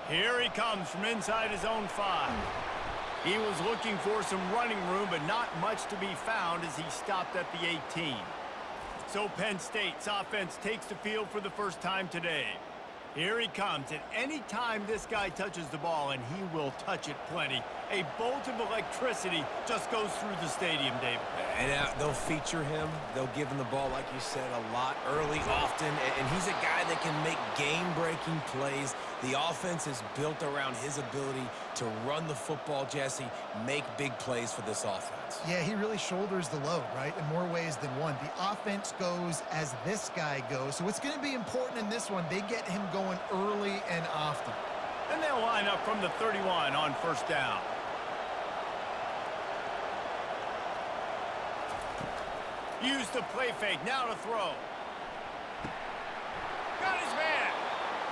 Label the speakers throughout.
Speaker 1: Here he comes from inside his own 5. He was looking for some running room, but not much to be found as he stopped at the 18. So Penn State's offense takes the field for the first time today. Here he comes, and any time this guy touches the ball, and he will touch it plenty, a bolt of electricity just goes through the stadium, David.
Speaker 2: And they'll feature him. They'll give him the ball, like you said, a lot, early, often. And he's a guy that can make game-breaking plays. The offense is built around his ability to run the football, Jesse, make big plays for this offense.
Speaker 3: Yeah, he really shoulders the load, right, in more ways than one. The offense goes as this guy goes, so it's going to be important in this one. They get him going early and often.
Speaker 1: And they'll line up from the 31 on first down. Use the play fake, now to throw. Got his man.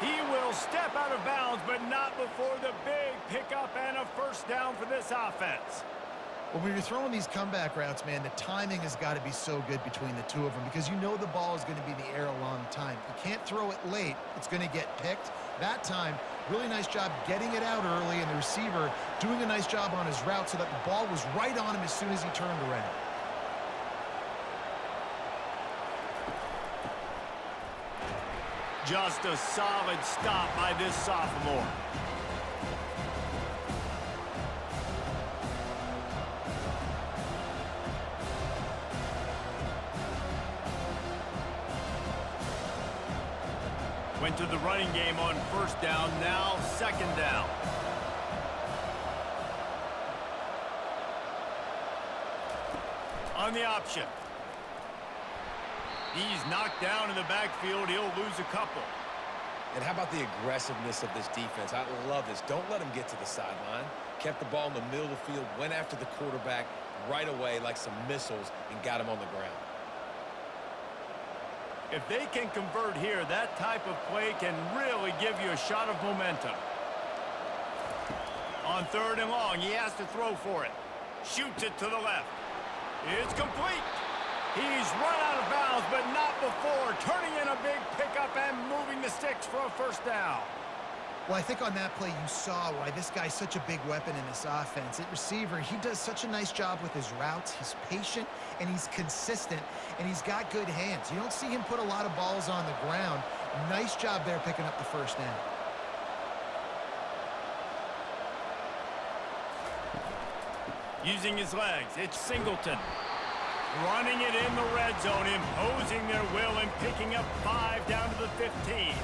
Speaker 1: He will step out of bounds, but not before the big pickup and a first down for this offense.
Speaker 3: Well, when you're throwing these comeback routes, man, the timing has got to be so good between the two of them because you know the ball is going to be in the air a long time. You can't throw it late. It's going to get picked. That time, really nice job getting it out early, and the receiver doing a nice job on his route so that the ball was right on him as soon as he turned around.
Speaker 1: Just a solid stop by this sophomore. Went to the running game on first down, now second down. On the option. He's knocked down in the backfield. He'll lose a couple.
Speaker 2: And how about the aggressiveness of this defense? I love this. Don't let him get to the sideline. Kept the ball in the middle of the field, went after the quarterback right away like some missiles and got him on the ground.
Speaker 1: If they can convert here, that type of play can really give you a shot of momentum. On third and long, he has to throw for it. Shoots it to the left. It's complete. He's run out of bounds, but not before turning in a big pickup and moving the sticks for a first down.
Speaker 3: Well, I think on that play you saw why this guy's such a big weapon in this offense. At receiver, he does such a nice job with his routes. He's patient, and he's consistent, and he's got good hands. You don't see him put a lot of balls on the ground. Nice job there picking up the first down.
Speaker 1: Using his legs, it's Singleton. Running it in the red zone, imposing their will and picking up 5 down to the 15.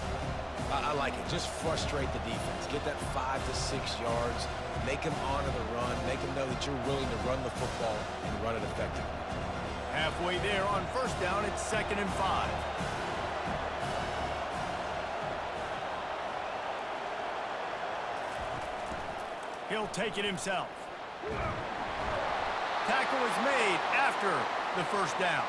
Speaker 2: I like it. Just frustrate the defense. Get that 5 to 6 yards. Make them honor the run. Make them know that you're willing to run the football and run it effectively.
Speaker 1: Halfway there on first down, it's 2nd and 5. He'll take it himself. Tackle is made after the first down.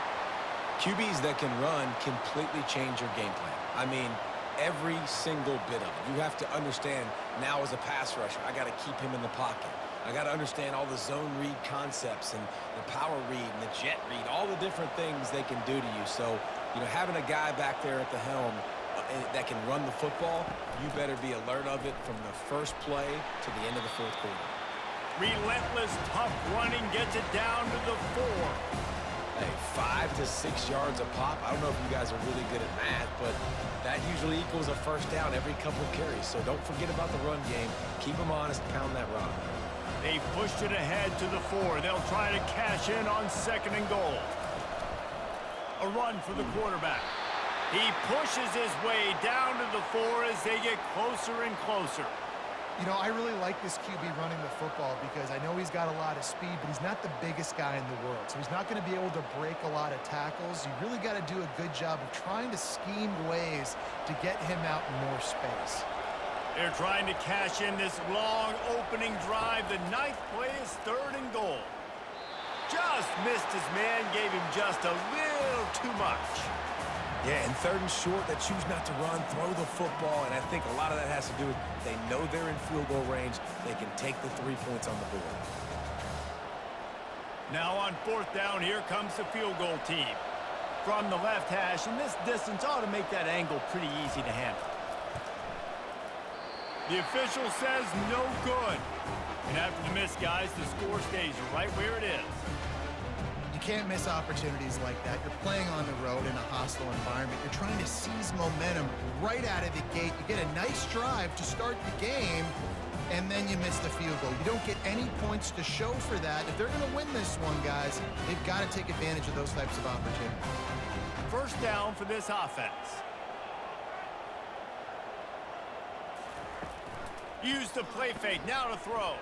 Speaker 2: QBs that can run completely change your game plan. I mean, every single bit of it. You have to understand now as a pass rusher, I got to keep him in the pocket. I got to understand all the zone read concepts and the power read and the jet read, all the different things they can do to you. So, you know, having a guy back there at the helm that can run the football, you better be alert of it from the first play to the end of the fourth quarter.
Speaker 1: Relentless, tough running gets it down to the 4.
Speaker 2: Hey, 5 to 6 yards a pop. I don't know if you guys are really good at math, but that usually equals a first down every couple of carries. So don't forget about the run game. Keep them honest, pound that rock.
Speaker 1: They've pushed it ahead to the 4. They'll try to cash in on 2nd and goal. A run for the quarterback. He pushes his way down to the 4 as they get closer and closer.
Speaker 3: You know, I really like this QB running the football because I know he's got a lot of speed, but he's not the biggest guy in the world. So he's not going to be able to break a lot of tackles. You really got to do a good job of trying to scheme ways to get him out in more space.
Speaker 1: They're trying to cash in this long opening drive. The 9th play is 3rd and goal. Just missed his man, gave him just a little too much.
Speaker 2: Yeah, and 3rd and short, they choose not to run, throw the football, and I think a lot of that has to do with they know they're in field goal range. They can take the 3 points on the board.
Speaker 1: Now on 4th down, here comes the field goal team. From the left hash, and this distance ought to make that angle pretty easy to handle. The official says no good. And after the miss, guys, the score stays right where it is.
Speaker 3: You can't miss opportunities like that. You're playing on the road in a hostile environment. You're trying to seize momentum right out of the gate. You get a nice drive to start the game, and then you miss the field goal. You don't get any points to show for that. If they're going to win this one, guys, they've got to take advantage of those types of opportunities.
Speaker 1: First down for this offense. Use the play fake, now to throw.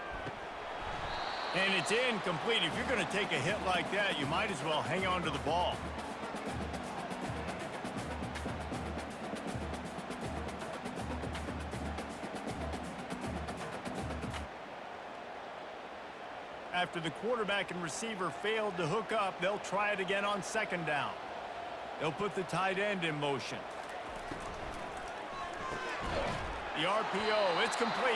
Speaker 1: And it's incomplete. If you're going to take a hit like that, you might as well hang on to the ball. After the quarterback and receiver failed to hook up, they'll try it again on second down. They'll put the tight end in motion. The RPO, it's complete.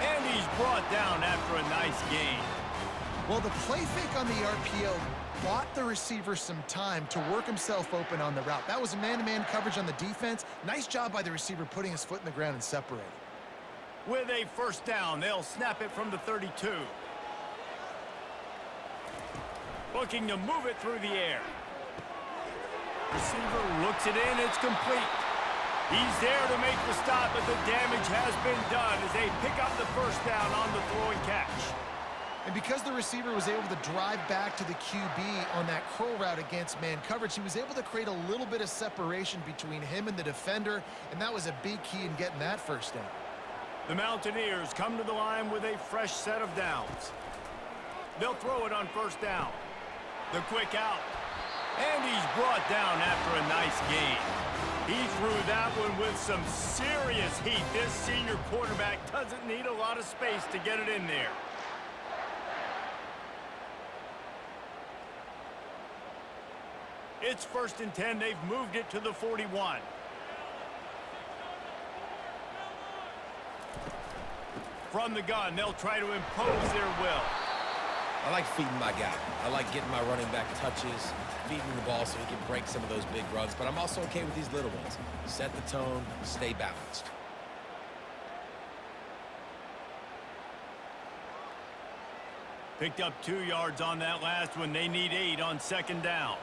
Speaker 1: And he's brought down after a nice gain.
Speaker 3: Well, the play fake on the RPO bought the receiver some time to work himself open on the route. That was a man-to-man coverage on the defense. Nice job by the receiver putting his foot in the ground and separating.
Speaker 1: With a first down, they'll snap it from the 32. Looking to move it through the air. Receiver looks it in, it's complete. He's there to make the stop, but the damage has been done as they pick up the first down on the throw and catch.
Speaker 3: And because the receiver was able to drive back to the QB on that curl route against man coverage, he was able to create a little bit of separation between him and the defender, and that was a big key in getting that first down.
Speaker 1: The Mountaineers come to the line with a fresh set of downs. They'll throw it on first down. The quick out. And he's brought down after a nice gain. He threw that one with some serious heat. This senior quarterback doesn't need a lot of space to get it in there. It's 1st and 10. They've moved it to the 41. From the gun, they'll try to impose their will.
Speaker 2: I like feeding my guy. I like getting my running back touches, feeding the ball so he can break some of those big runs, but I'm also okay with these little ones. Set the tone, stay balanced.
Speaker 1: Picked up 2 yards on that last one. They need 8 on second down.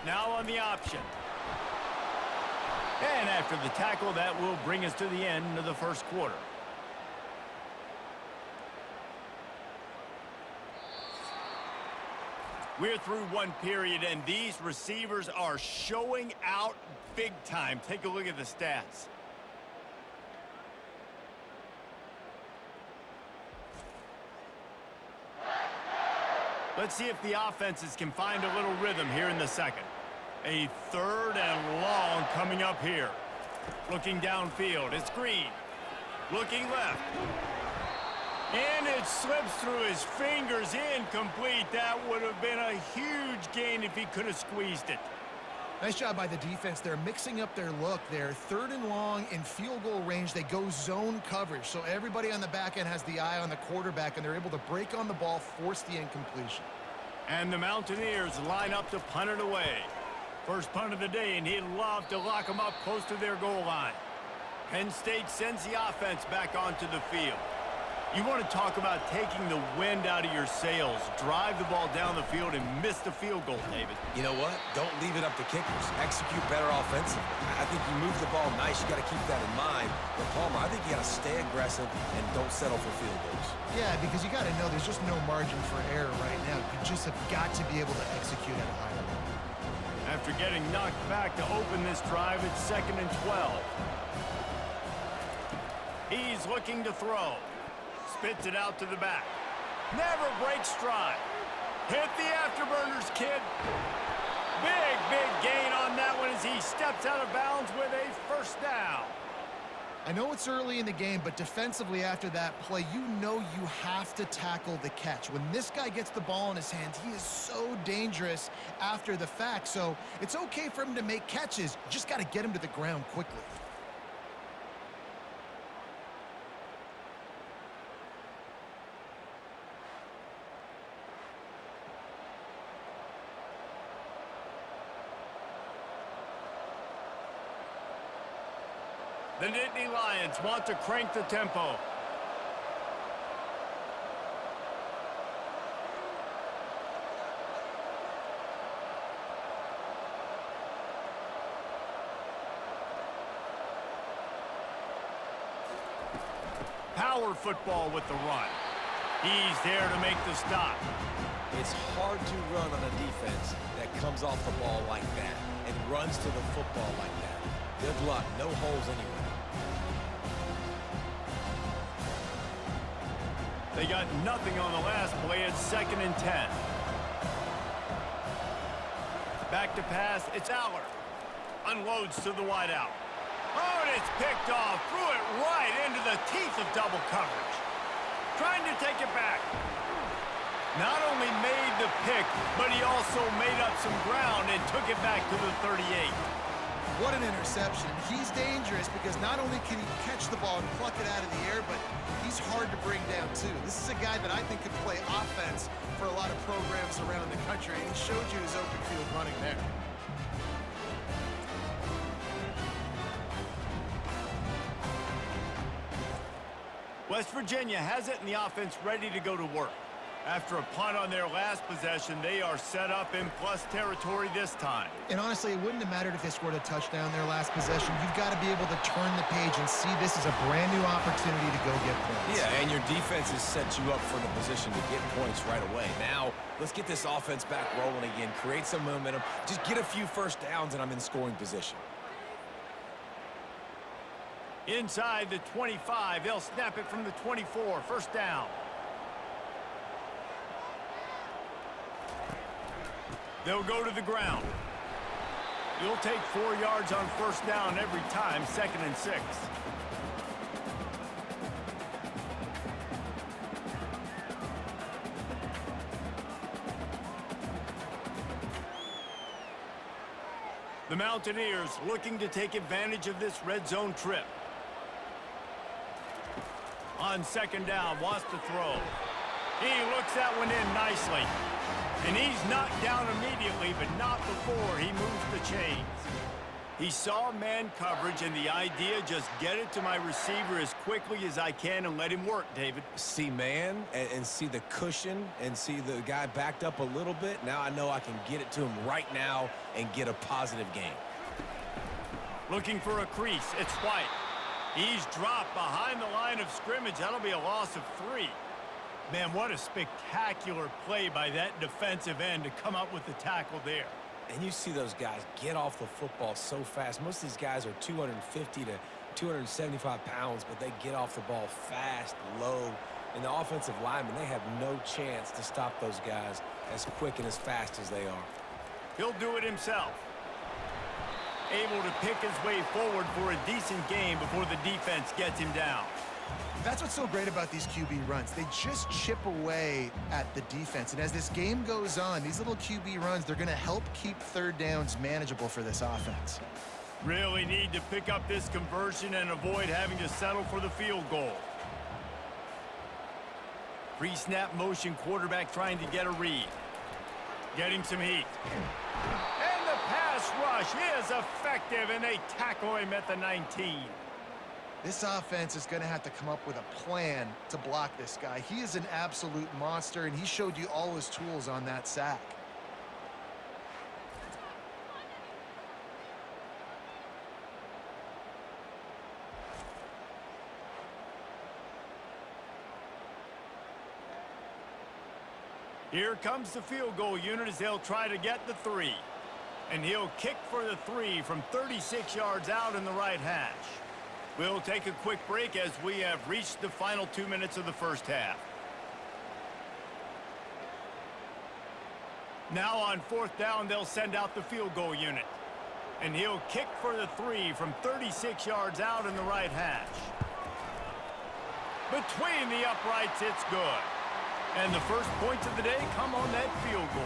Speaker 1: Now on the option. And after the tackle, that will bring us to the end of the first quarter. We're through one period, and these receivers are showing out big time. Take a look at the stats. Let's see if the offenses can find a little rhythm here in the second. A 3rd and long coming up here. Looking downfield, it's Green. Looking left. And it slips through his fingers, incomplete. That would have been a huge gain if he could have squeezed it.
Speaker 3: Nice job by the defense. They're mixing up their look. They're 3rd and long in field goal range. They go zone coverage. So everybody on the back end has the eye on the quarterback, and they're able to break on the ball, force the incompletion.
Speaker 1: And the Mountaineers line up to punt it away. First punt of the day, and he'd love to lock them up close to their goal line. Penn State sends the offense back onto the field. You want to talk about taking the wind out of your sails. Drive the ball down the field and miss the field goal, David.
Speaker 2: You know what? Don't leave it up to kickers. Execute better offensively. I think you move the ball nice. You got to keep that in mind. But, Palmer, I think you got to stay aggressive and don't settle for field goals. Yeah,
Speaker 3: because you got to know there's just no margin for error right now. You just have got to be able to execute at a high level.
Speaker 1: After getting knocked back to open this drive, it's 2nd and 12. He's looking to throw. Spits it out to the back. Never breaks stride. Hit the afterburners, kid. Big gain on that one as he steps out of bounds with a first down.
Speaker 3: I know it's early in the game, but defensively after that play, you know you have to tackle the catch. When this guy gets the ball in his hands, he is so dangerous after the fact. So it's okay for him to make catches. You just got to get him to the ground quickly.
Speaker 1: The Nittany Lions want to crank the tempo. Power football with the run. He's there to make the stop.
Speaker 2: It's hard to run on a defense that comes off the ball like that and runs to the football like that. Good luck. No holes anywhere.
Speaker 1: They got nothing on the last play. It's 2nd and 10. Back to pass. It's Aller. Unloads to the wideout. Oh, and it's picked off. Threw it right into the teeth of double coverage. Trying to take it back. Not only made the pick, but he also made up some ground and took it back to the 38.
Speaker 3: What an interception. He's dangerous because not only can he catch the ball and pluck it out of the air, but he's hard to bring down, too. This is a guy that I think could play offense for a lot of programs around the country, and he showed you his open field running there.
Speaker 1: West Virginia has it, and the offense ready to go to work. After a punt on their last possession, they are set up in plus territory this time.
Speaker 3: And honestly, it wouldn't have mattered if they scored a touchdown their last possession. You've got to be able to turn the page and see this as a brand new opportunity to go get points.
Speaker 2: Yeah, and your defense has set you up for the position to get points right away. Now, let's get this offense back rolling again, create some momentum, just get a few first downs, and I'm in scoring position.
Speaker 1: Inside the 25, they'll snap it from the 24. First down. They'll go to the ground. You'll take 4 yards on first down every time, 2nd and 6. The Mountaineers looking to take advantage of this red zone trip. On 2nd down, wants to throw. He looks that one in nicely. And he's knocked down immediately, but not before he moves the chains. He saw man coverage, and the idea, just get it to my receiver as quickly as I can and let him work, David.
Speaker 2: See man and see the cushion and see the guy backed up a little bit. Now I know I can get it to him right now and get a positive gain.
Speaker 1: Looking for a crease. It's White. He's dropped behind the line of scrimmage. That'll be a loss of 3. Man, what a spectacular play by that defensive end to come up with the tackle there.
Speaker 2: And you see those guys get off the football so fast. Most of these guys are 250 to 275 pounds, but they get off the ball fast, low. And the offensive linemen, they have no chance to stop those guys as quick and as fast as they are.
Speaker 1: He'll do it himself. Able to pick his way forward for a decent game before the defense gets him down.
Speaker 3: That's what's so great about these QB runs. They just chip away at the defense. And as this game goes on, these little QB runs, they're going to help keep third downs manageable for this offense.
Speaker 1: Really need to pick up this conversion and avoid having to settle for the field goal. Pre-snap motion, quarterback trying to get a read. Getting some heat. And the pass rush is effective, and they tackle him at the 19.
Speaker 3: This offense is going to have to come up with a plan to block this guy. He is an absolute monster, and he showed you all his tools on that sack.
Speaker 1: Here comes the field goal unit as they'll try to get the 3. And he'll kick for the 3 from 36 yards out in the right hash. We'll take a quick break as we have reached the final 2 minutes of the first half. Now on 4th down, they'll send out the field goal unit. And he'll kick for the 3 from 36 yards out in the right hash. Between the uprights, it's good. And the first points of the day come on that field goal.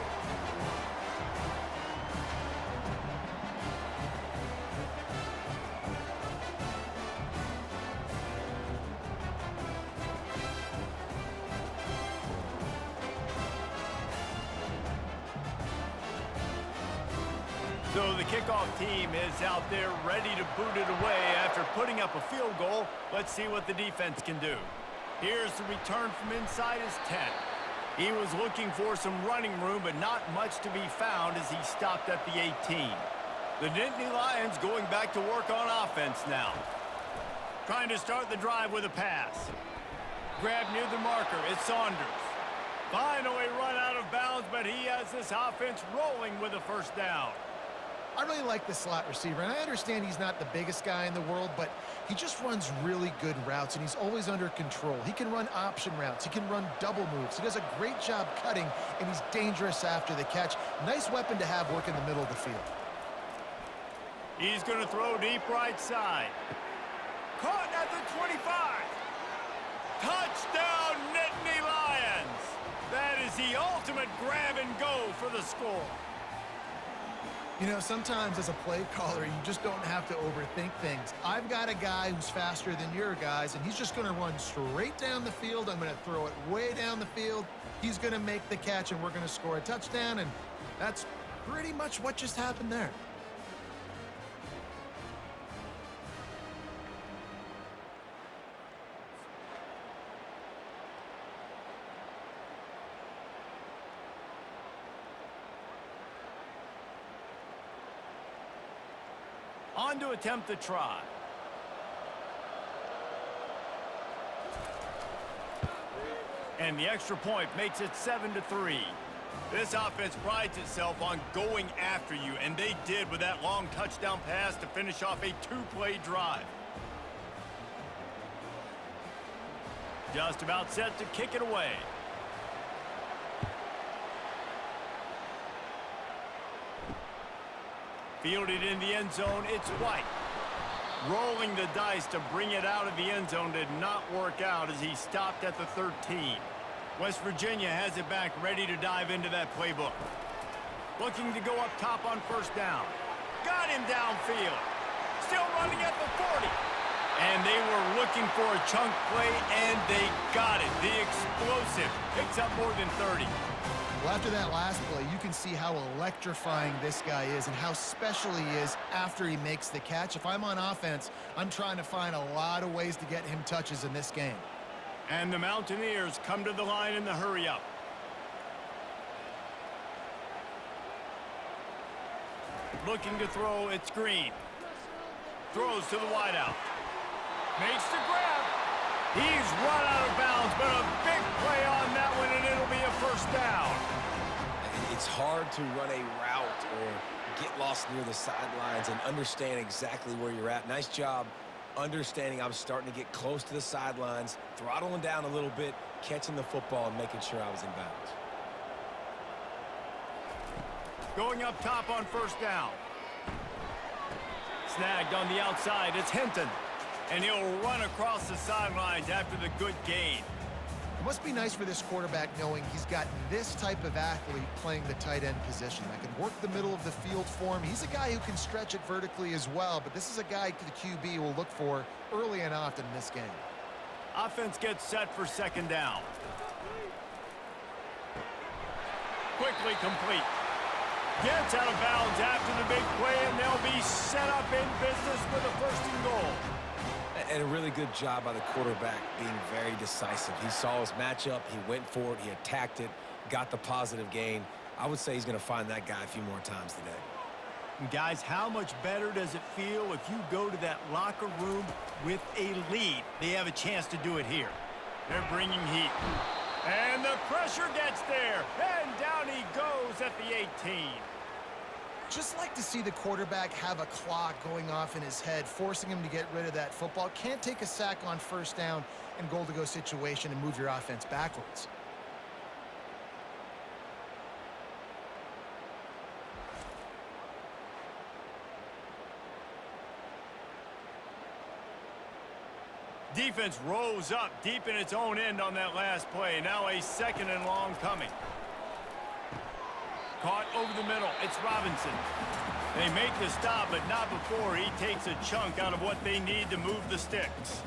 Speaker 1: So the kickoff team is out there ready to boot it away after putting up a field goal. Let's see what the defense can do. Here's the return from inside his 10. He was looking for some running room, but not much to be found as he stopped at the 18. The Nittany Lions going back to work on offense now. Trying to start the drive with a pass. Grab near the marker. It's Saunders. Finally run out of bounds, but he has this offense rolling with a first down.
Speaker 3: I really like the slot receiver, and I understand he's not the biggest guy in the world, but he just runs really good routes, and he's always under control. He can run option routes. He can run double moves. He does a great job cutting, and he's dangerous after the catch. Nice weapon to have work in the middle of the field.
Speaker 1: He's going to throw deep right side. Caught at the 25. Touchdown, Nittany Lions. That is the ultimate grab and go for the score.
Speaker 3: You know, sometimes as a play caller, you just don't have to overthink things. I've got a guy who's faster than your guys, and he's just going to run straight down the field. I'm going to throw it way down the field. He's going to make the catch, and we're going to score a touchdown, and that's pretty much what just happened there.
Speaker 1: On to attempt the try. And the extra point makes it 7-3. This offense prides itself on going after you, and they did with that long touchdown pass to finish off a two-play drive. Just about set to kick it away. Fielded in the end zone, it's White. Rolling the dice to bring it out of the end zone did not work out as he stopped at the 13. West Virginia has it back, ready to dive into that playbook. Looking to go up top on first down. Got him downfield. Still running at the 40. And they were looking for a chunk play, and they got it. The explosive picks up more than 30.
Speaker 3: Well, after that last play, you can see how electrifying this guy is and how special he is after he makes the catch. If I'm on offense, I'm trying to find a lot of ways to get him touches in this game.
Speaker 1: And the Mountaineers come to the line in the hurry-up. Looking to throw, it's Green. Throws to the wideout. Makes the grab. He's run out of bounds, but a big play on that one, and it'll be a first down.
Speaker 2: It's hard to run a route or get lost near the sidelines and understand exactly where you're at. Nice job understanding I was starting to get close to the sidelines, throttling down a little bit, catching the football, and making sure I was in bounds.
Speaker 1: Going up top on first down. Snagged on the outside, it's Hinton. And he'll run across the sidelines after the good gain.
Speaker 3: It must be nice for this quarterback knowing he's got this type of athlete playing the tight end position that can work the middle of the field for him. He's a guy who can stretch it vertically as well, but this is a guy the QB will look for early and often in this game.
Speaker 1: Offense gets set for second down. Quickly complete. Gets out of bounds after the big play, and they'll be set up in business with a first and goal.
Speaker 2: And a really good job by the quarterback being very decisive. He saw his matchup, he went for it, he attacked it, got the positive gain. I would say he's going to find that guy a few more times today.
Speaker 1: And guys, how much better does it feel if you go to that locker room with a lead? They have a chance to do it here. They're bringing heat. And the pressure gets there. And down he goes at the 18.
Speaker 3: Just like to see the quarterback have a clock going off in his head, forcing him to get rid of that football. Can't take a sack on first down and goal-to-go situation and move your offense backwards.
Speaker 1: Defense rose up deep in its own end on that last play. Now a second and long coming. Caught over the middle. It's Robinson. They make the stop, but not before he takes a chunk out of what they need to move the sticks.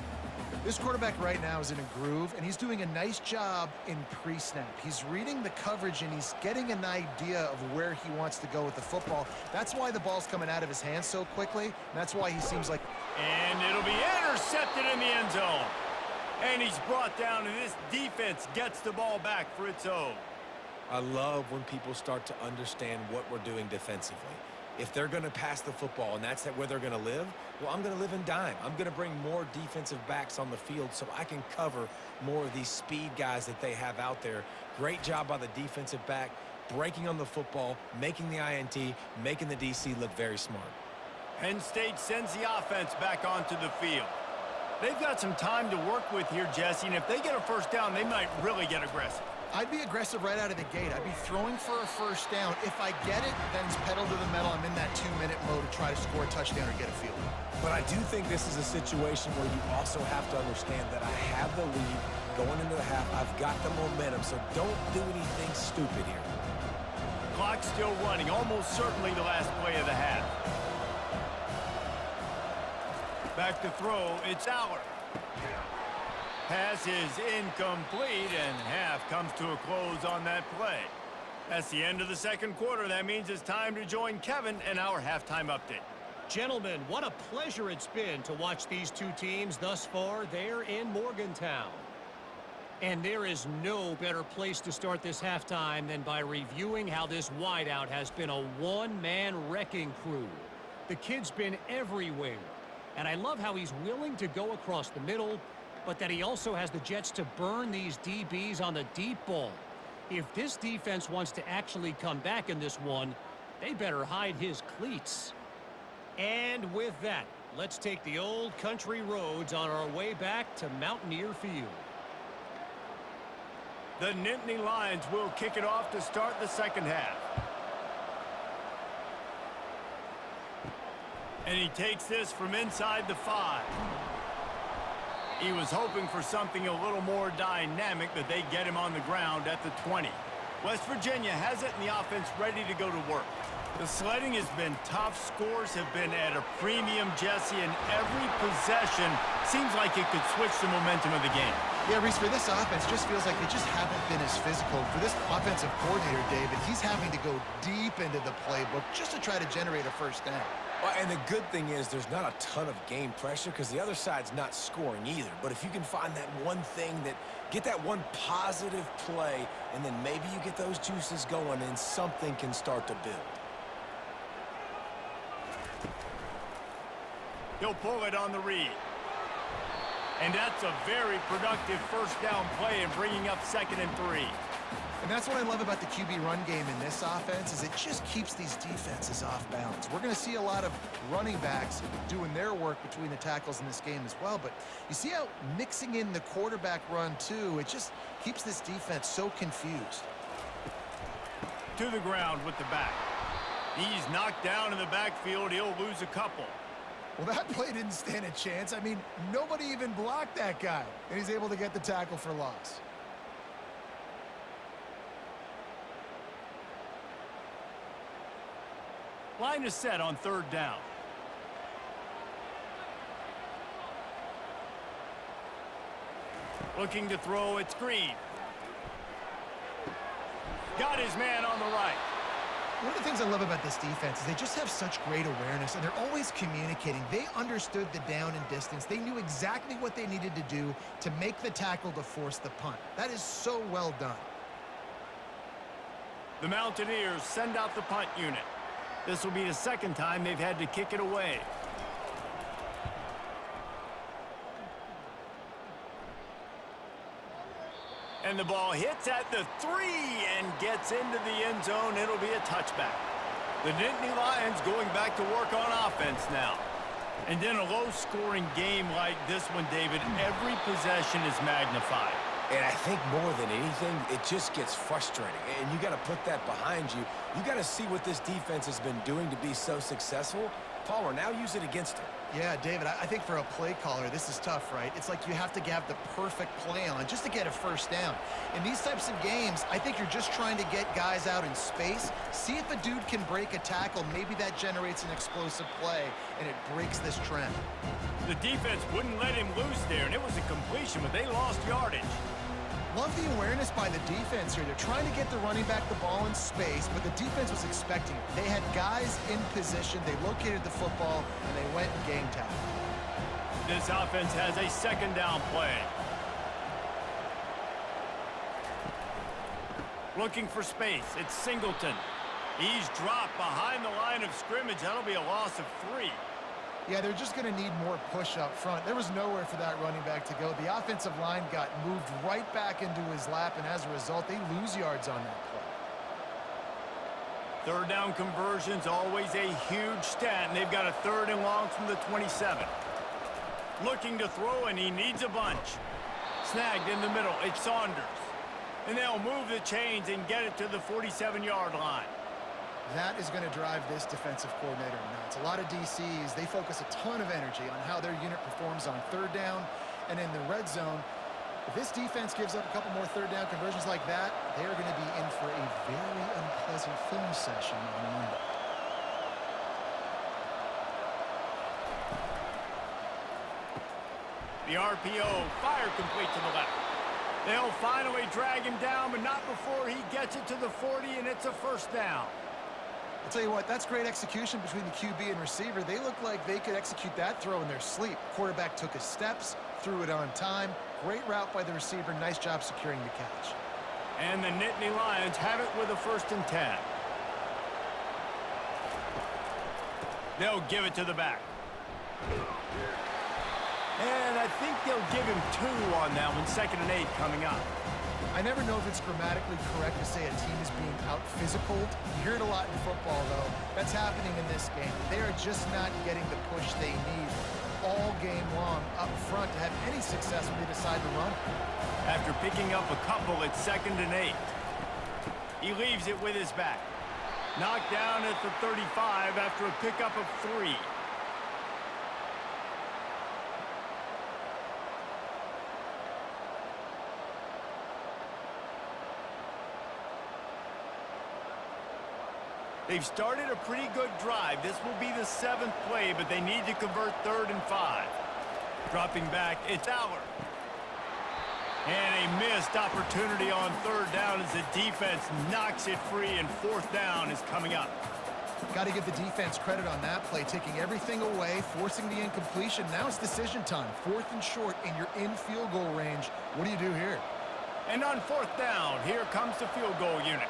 Speaker 3: This quarterback right now is in a groove, and he's doing a nice job in pre-snap. He's reading the coverage, and he's getting an idea of where he wants to go with the football. That's why the ball's coming out of his hands so quickly, and that's why he seems like...
Speaker 1: And it'll be intercepted in the end zone. And he's brought down, and this defense gets the ball back for its own.
Speaker 2: I love when people start to understand what we're doing defensively. If they're going to pass the football and that's where they're going to live, well, I'm going to live in dime. I'm going to bring more defensive backs on the field so I can cover more of these speed guys that they have out there. Great job by the defensive back, breaking on the football, making the INT, making the DC look very smart.
Speaker 1: Penn State sends the offense back onto the field. They've got some time to work with here, Jesse, and if they get a first down, they might really get aggressive.
Speaker 3: I'd be aggressive right out of the gate. I'd be throwing for a first down. If I get it, then it's pedal to the metal. I'm in that 2-minute mode to try to score a touchdown or get a field goal.
Speaker 2: But I do think this is a situation where you also have to understand that I have the lead going into the half. I've got the momentum, so don't do anything stupid here.
Speaker 1: Clock's still running, almost certainly the last play of the half. Back to throw, it's Aller. Pass is incomplete, and half comes to a close on that play. That's the end of the second quarter. That means it's time to join Kevin and our halftime update.
Speaker 4: Gentlemen, what a pleasure it's been to watch these two teams thus far there in Morgantown. And there is no better place to start this halftime than by reviewing how this wideout has been a one-man wrecking crew. The kid's been everywhere, and I love how he's willing to go across the middle, but that he also has the jets to burn these DBs on the deep ball. If this defense wants to actually come back in this one, they better hide his cleats. And with that, let's take the old country roads on our way back to Mountaineer Field.
Speaker 1: The Nittany Lions will kick it off to start the second half. And he takes this from inside the 5. He was hoping for something a little more dynamic, but they get him on the ground at the 20. West Virginia has it, and the offense ready to go to work. The sledding has been tough. Scores have been at a premium, Jesse, and every possession seems like it could switch the momentum of the game.
Speaker 3: Yeah, Reese, for this offense, just feels like they just haven't been as physical. For this offensive coordinator, David, he's having to go deep into the playbook just to try to generate a first down.
Speaker 2: Well, and the good thing is there's not a ton of game pressure because the other side's not scoring either. But if you can find that one thing, get that one positive play, and then maybe you get those juices going and something can start to build.
Speaker 1: He'll pull it on the read. And that's a very productive first down play and bringing up 2nd and 3.
Speaker 3: And that's what I love about the QB run game in this offense is it just keeps these defenses off balance. We're going to see a lot of running backs doing their work between the tackles in this game as well. But you see how mixing in the quarterback run, too, it just keeps this defense so confused.
Speaker 1: To the ground with the back. He's knocked down in the backfield. He'll lose a couple.
Speaker 3: Well, that play didn't stand a chance. I mean, nobody even blocked that guy. And he's able to get the tackle for loss.
Speaker 1: Line is set on 3rd down. Looking to throw, it's Green. Got his man on the right.
Speaker 3: One of the things I love about this defense is they just have such great awareness, and they're always communicating. They understood the down and distance. They knew exactly what they needed to do to make the tackle to force the punt. That is so well done.
Speaker 1: The Mountaineers send out the punt unit. This will be the 2nd time they've had to kick it away. And the ball hits at the 3 and gets into the end zone. It'll be a touchback. The Nittany Lions going back to work on offense now. And in a low-scoring game like this one, David, every possession is magnified.
Speaker 2: And I think more than anything, it just gets frustrating. And you got to put that behind you. You got to see what this defense has been doing to be so successful. Palmer, now use it against him.
Speaker 3: Yeah, David, I think for a play caller, this is tough, right? It's like you have to have the perfect play on just to get a first down. In these types of games, I think you're just trying to get guys out in space, see if a dude can break a tackle. Maybe that generates an explosive play, and it breaks this trend.
Speaker 1: The defense wouldn't let him loose there, and it was a completion, but they lost yardage.
Speaker 3: Love the awareness by the defense here. They're trying to get the running back the ball in space, but the defense was expecting it. They had guys in position. They located the football, and they went and game tackled.
Speaker 1: This offense has a second down play. Looking for space. It's Singleton. He's dropped behind the line of scrimmage. That'll be a loss of 3.
Speaker 3: Yeah, they're just going to need more push up front. There was nowhere for that running back to go. The offensive line got moved right back into his lap, and as a result, they lose yards on that play.
Speaker 1: Third down conversion's always a huge stat, and they've got a 3rd and long from the 27. Looking to throw, and he needs a bunch. Snagged in the middle. It's Saunders. And they'll move the chains and get it to the 47-yard line.
Speaker 3: That is going to drive this defensive coordinator nuts. A lot of DCs, they focus a ton of energy on how their unit performs on 3rd down and in the red zone. If this defense gives up a couple more 3rd down conversions like that, they're going to be in for a very unpleasant film session on Monday.
Speaker 1: The RPO, fire complete to the left. They'll finally drag him down, but not before he gets it to the 40, and it's a first down.
Speaker 3: I'll tell you what, that's great execution between the QB and receiver. They look like they could execute that throw in their sleep. Quarterback took his steps, threw it on time. Great route by the receiver. Nice job securing the catch.
Speaker 1: And the Nittany Lions have it with a 1st and 10. They'll give it to the back. And I think they'll give him 2 on that one. 2nd and 8 coming up.
Speaker 3: I never know if it's grammatically correct to say a team is being out-physicaled. You hear it a lot in football, though. That's happening in this game. They are just not getting the push they need all game long up front to have any success when they decide to run.
Speaker 1: After picking up a couple, it's 2nd and 8. He leaves it with his back. Knocked down at the 35 after a pickup of 3. They've started a pretty good drive. This will be the 7th play, but they need to convert 3rd and 5. Dropping back, it's Aller. And a missed opportunity on 3rd down as the defense knocks it free, and 4th down is coming up.
Speaker 3: Got to give the defense credit on that play, taking everything away, forcing the incompletion. Now it's decision time. 4th and short, and you're in field goal range. What do you do here?
Speaker 1: And on 4th down, here comes the field goal unit.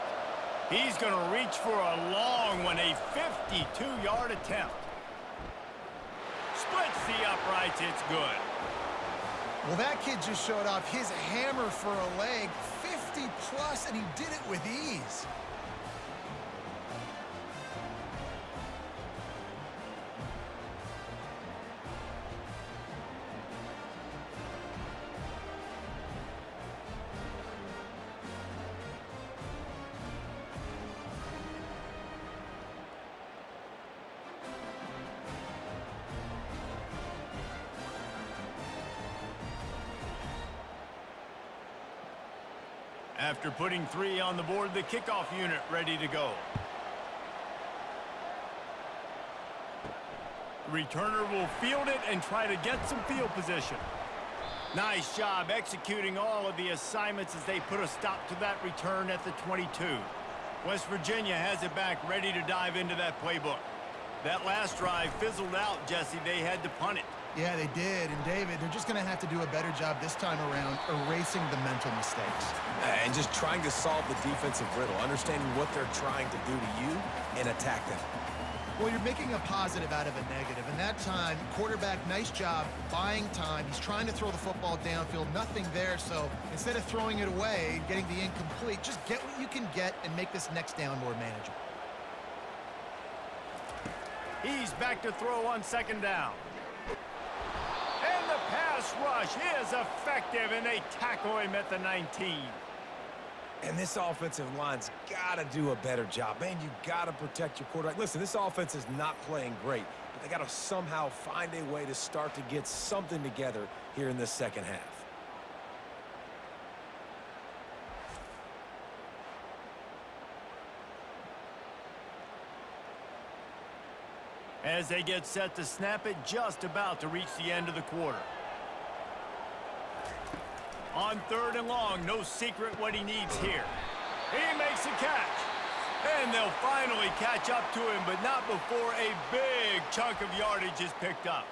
Speaker 1: He's going to reach for a long one, a 52-yard attempt. Splits the uprights, it's good.
Speaker 3: Well, that kid just showed off his hammer for a leg, 50-plus, and he did it with ease.
Speaker 1: After putting 3 on the board, the kickoff unit ready to go. The returner will field it and try to get some field position. Nice job executing all of the assignments as they put a stop to that return at the 22. West Virginia has it back ready to dive into that playbook. That last drive fizzled out, Jesse. They had to punt it.
Speaker 3: Yeah, they did. And, David, they're just going to have to do a better job this time around erasing the mental mistakes.
Speaker 2: And just trying to solve the defensive riddle, understanding what they're trying to do to you and attack them.
Speaker 3: Well, you're making a positive out of a negative. And that time, quarterback, nice job buying time. He's trying to throw the football downfield. Nothing there. So instead of throwing it away, getting the incomplete, just get what you can get and make this next down more manageable.
Speaker 1: He's back to throw on 2nd down. And the pass rush is effective, and they tackle him at the 19.
Speaker 2: And this offensive line's got to do a better job. Man, you got to protect your quarterback. Listen, this offense is not playing great, but they got to somehow find a way to start to get something together here in this second half.
Speaker 1: As they get set to snap it, just about to reach the end of the quarter. On 3rd and long, no secret what he needs here. He makes a catch. And they'll finally catch up to him, but not before a big chunk of yardage is picked up.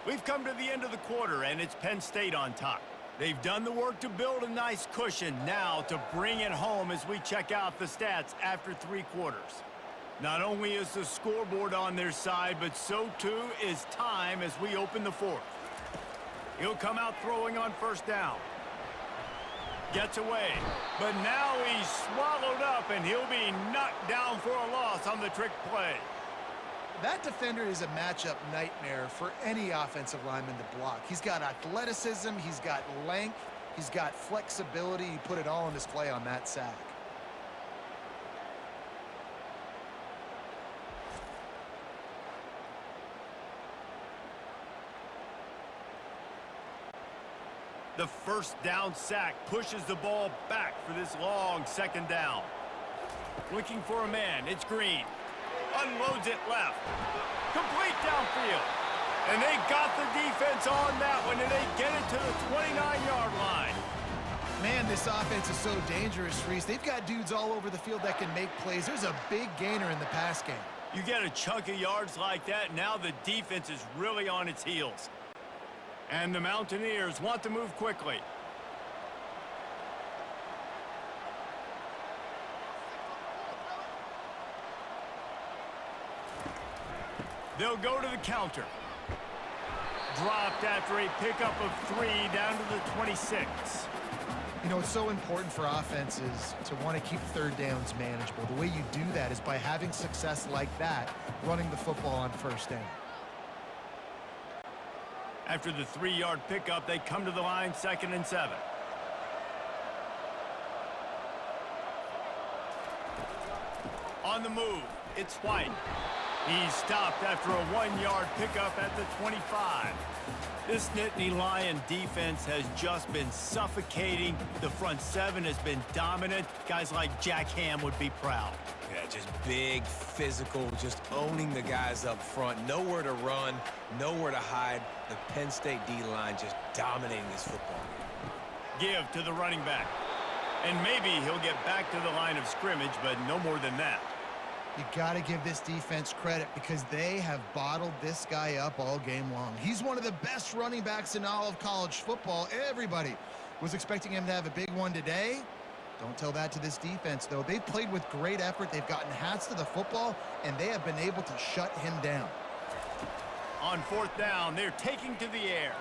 Speaker 1: We've come to the end of the quarter, and it's Penn State on top. They've done the work to build a nice cushion. Now to bring it home as we check out the stats after 3 quarters. Not only is the scoreboard on their side, but so too is time as we open the 4th. He'll come out throwing on 1st down. Gets away, but now he's swallowed up, and he'll be knocked down for a loss on the trick play.
Speaker 3: That defender is a matchup nightmare for any offensive lineman to block. He's got athleticism, he's got length, he's got flexibility. He put it all on display on that sack.
Speaker 1: The 1st down sack pushes the ball back for this long 2nd down. Looking for a man, it's Green. Unloads it left. Complete downfield. And they got the defense on that one, and they get it to the 29-yard line.
Speaker 3: Man, this offense is so dangerous, Reese. They've got dudes all over the field that can make plays. There's a big gainer in the pass game.
Speaker 1: You get a chunk of yards like that, now the defense is really on its heels. And the Mountaineers want to move quickly. They'll go to the counter. Dropped after a pickup of 3 down to the 26.
Speaker 3: You know, it's so important for offenses to want to keep 3rd downs manageable. The way you do that is by having success like that, running the football on 1st down.
Speaker 1: After the 3-yard pickup, they come to the line, 2nd and 7. On the move, it's White. He's stopped after a 1-yard pickup at the 25. This Nittany Lion defense has just been suffocating. The front 7 has been dominant. Guys like Jack Ham would be proud.
Speaker 2: Yeah, just big, physical, just owning the guys up front. Nowhere to run, nowhere to hide. The Penn State D-line just dominating this football game.
Speaker 1: Give to the running back. And maybe he'll get back to the line of scrimmage, but no more than that.
Speaker 3: You got to give this defense credit because they have bottled this guy up all game long. He's one of the best running backs in all of college football. Everybody was expecting him to have a big one today. Don't tell that to this defense, though. They've played with great effort. They've gotten hats to the football, and they have been able to shut him down.
Speaker 1: On 4th down, they're taking to the air.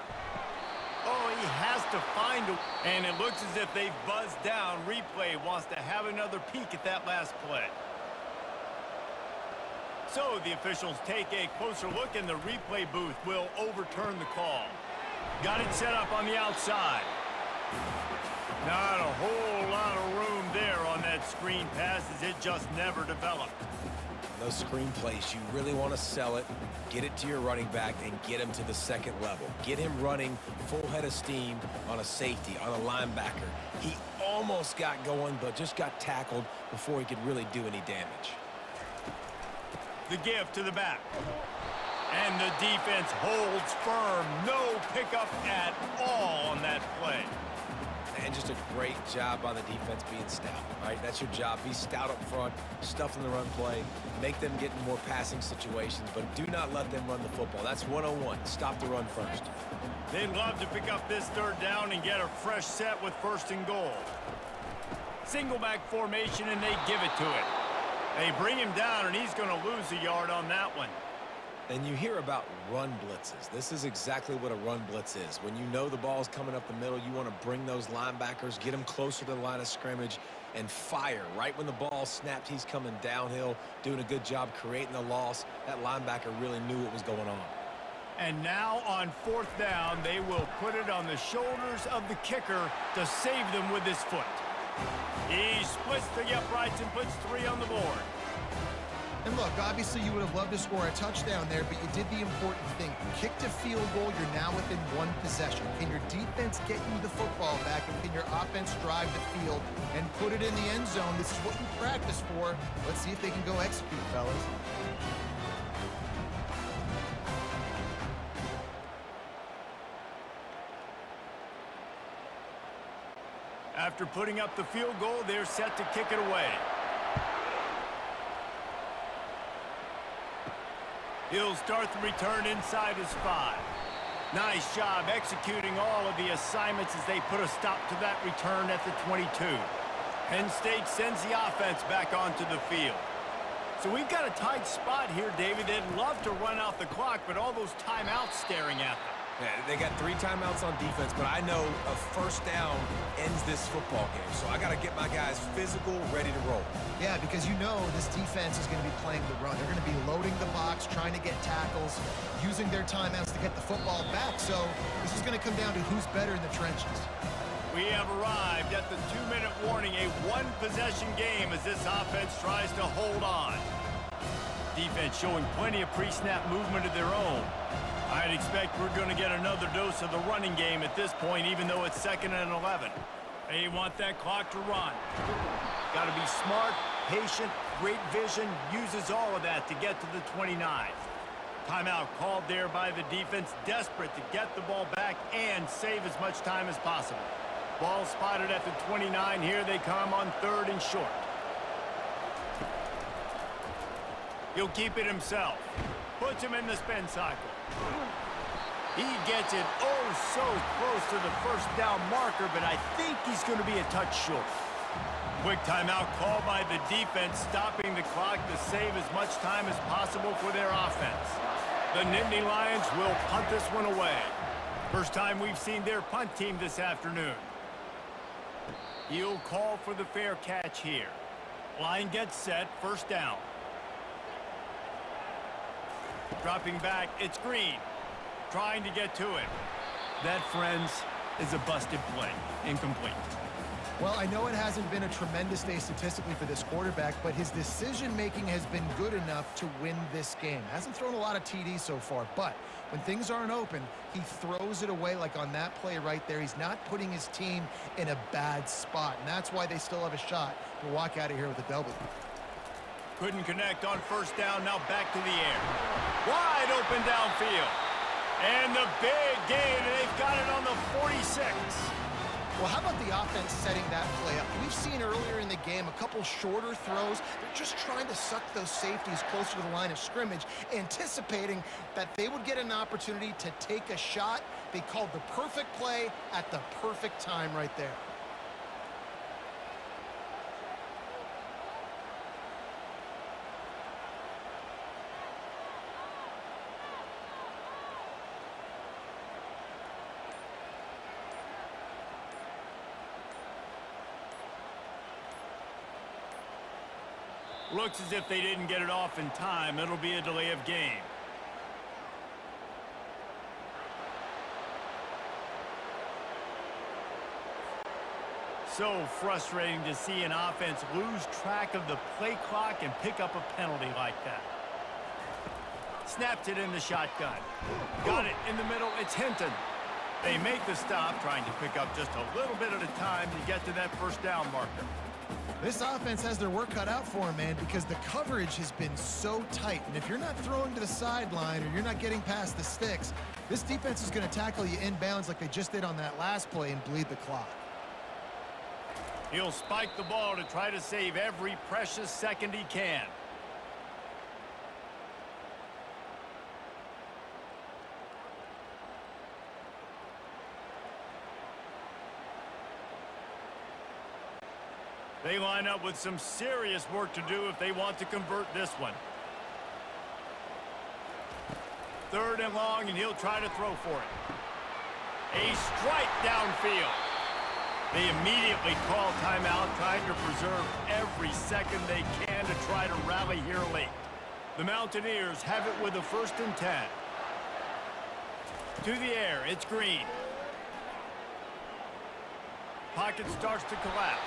Speaker 1: Oh, he has to find a... And it looks as if they've buzzed down. Replay wants to have another peek at that last play. So the officials take a closer look, and the replay booth will overturn the call. Got it set up on the outside. Not a whole lot of room there on that screen pass, as it just never developed.
Speaker 2: Those screen plays, you really want to sell it, get it to your running back, and get him to the 2nd level. Get him running full head of steam on a safety, on a linebacker. He almost got going, but just got tackled before he could really do any damage.
Speaker 1: The give to the back. And the defense holds firm. No pickup at all on that play.
Speaker 2: And just a great job by the defense being stout, right? That's your job. Be stout up front, stuff in the run play, make them get in more passing situations, but do not let them run the football. That's 101. Stop the run first.
Speaker 1: They'd love to pick up this 3rd down and get a fresh set with 1st and goal. Single back formation, and they give it to it. They bring him down, and he's going to lose a yard on that one.
Speaker 2: And you hear about run blitzes. This is exactly what a run blitz is. When you know the ball's coming up the middle, you want to bring those linebackers, get them closer to the line of scrimmage, and fire. Right when the ball snapped, he's coming downhill, doing a good job creating the loss. That linebacker really knew what was going on.
Speaker 1: And now on 4th down, they will put it on the shoulders of the kicker to save them with his foot. He splits the uprights and puts 3 on the board.
Speaker 3: And look, obviously you would have loved to score a touchdown there, but you did the important thing. Kicked a field goal, you're now within one possession. Can your defense get you the football back, and can your offense drive the field and put it in the end zone? This is what you practice for. Let's see if they can go execute, fellas.
Speaker 1: After putting up the field goal, they're set to kick it away. He'll start the return inside his 5. Nice job executing all of the assignments as they put a stop to that return at the 22. Penn State sends the offense back onto the field. So we've got a tight spot here, David. They'd love to run out the clock, but all those timeouts staring at them.
Speaker 2: Yeah, they got 3 timeouts on defense, but I know a first down ends this football game. So I got to get my guys physical, ready to roll.
Speaker 3: Yeah, because you know this defense is going to be playing the run. They're going to be loading the box, trying to get tackles, using their timeouts to get the football back. So this is going to come down to who's better in the trenches.
Speaker 1: We have arrived at the 2-minute warning, a one-possession game as this offense tries to hold on. Defense showing plenty of pre-snap movement of their own. I'd expect we're going to get another dose of the running game at this point, even though it's 2nd and 11. They want that clock to run. Got to be smart, patient, great vision, uses all of that to get to the 29. Timeout called there by the defense, desperate to get the ball back and save as much time as possible. Ball spotted at the 29. Here they come on 3rd and short. He'll keep it himself. Puts him in the spin cycle. He gets it oh so close to the first down marker, but I think he's going to be a touch short. Quick timeout called by the defense, stopping the clock to save as much time as possible for their offense. The Nittany Lions will punt this one away. First time we've seen their punt team this afternoon. He'll call for the fair catch here. Line gets set, first down. Dropping back, it's Green. Trying to get to it. That, friends, is a busted play. Incomplete.
Speaker 3: Well, I know it hasn't been a tremendous day statistically for this quarterback, but his decision-making has been good enough to win this game. Hasn't thrown a lot of TDs so far, but when things aren't open, he throws it away like on that play right there. He's not putting his team in a bad spot, and that's why they still have a shot to walk out of here with a W.
Speaker 1: Couldn't connect on first down, now back to the air. Wide open downfield. And the big gain, and they've got it on the 46.
Speaker 3: Well, how about the offense setting that play up? We've seen earlier in the game a couple shorter throws. They're just trying to suck those safeties closer to the line of scrimmage, anticipating that they would get an opportunity to take a shot. They called the perfect play at the perfect time right there.
Speaker 1: Looks as if they didn't get it off in time. It'll be a delay of game. So frustrating to see an offense lose track of the play clock and pick up a penalty like that. Snapped it in the shotgun. Got it in the middle. It's Hinton. They make the stop, trying to pick up just a little bit at a time to get to that first down marker.
Speaker 3: This offense has their work cut out for them, man, because the coverage has been so tight. And if you're not throwing to the sideline or you're not getting past the sticks, this defense is going to tackle you inbounds like they just did on that last play and bleed the clock.
Speaker 1: He'll spike the ball to try to save every precious second he can. They line up with some serious work to do if they want to convert this one. 3rd and long, and he'll try to throw for it. A strike downfield. They immediately call timeout, trying to preserve every second they can to try to rally here late. The Mountaineers have it with a 1st and 10. To the air, it's Green. Pocket starts to collapse.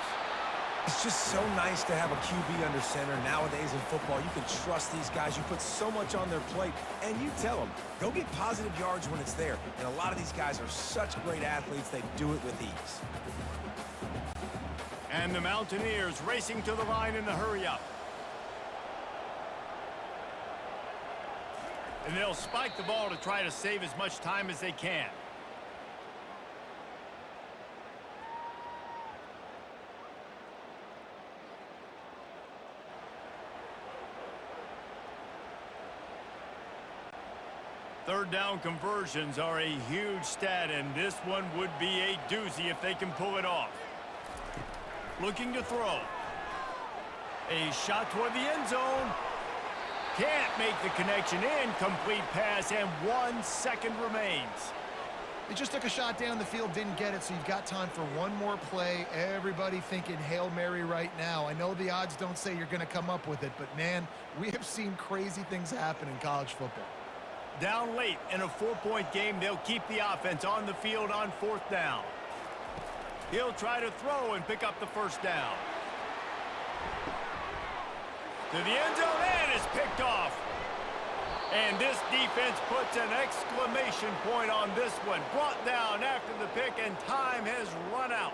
Speaker 2: It's just so nice to have a QB under center. Nowadays in football, you can trust these guys. You put so much on their plate, and you tell them, go get positive yards when it's there. And a lot of these guys are such great athletes, they do it with ease.
Speaker 1: And the Mountaineers racing to the line in the hurry-up. And they'll spike the ball to try to save as much time as they can. Third down conversions are a huge stat, and this one would be a doozy if they can pull it off. Looking to throw. A shot toward the end zone. Can't make the connection. Incomplete pass, and 1 second remains.
Speaker 3: They just took a shot down the field, didn't get it, so you've got time for one more play. Everybody thinking Hail Mary right now. I know the odds don't say you're going to come up with it, but, man, we have seen crazy things happen in college football.
Speaker 1: Down late in a 4-point game, they'll keep the offense on the field on 4th down. He'll try to throw and pick up the first down. To the end zone, and is picked off. And this defense puts an exclamation point on this one. Brought down after the pick, and time has run out.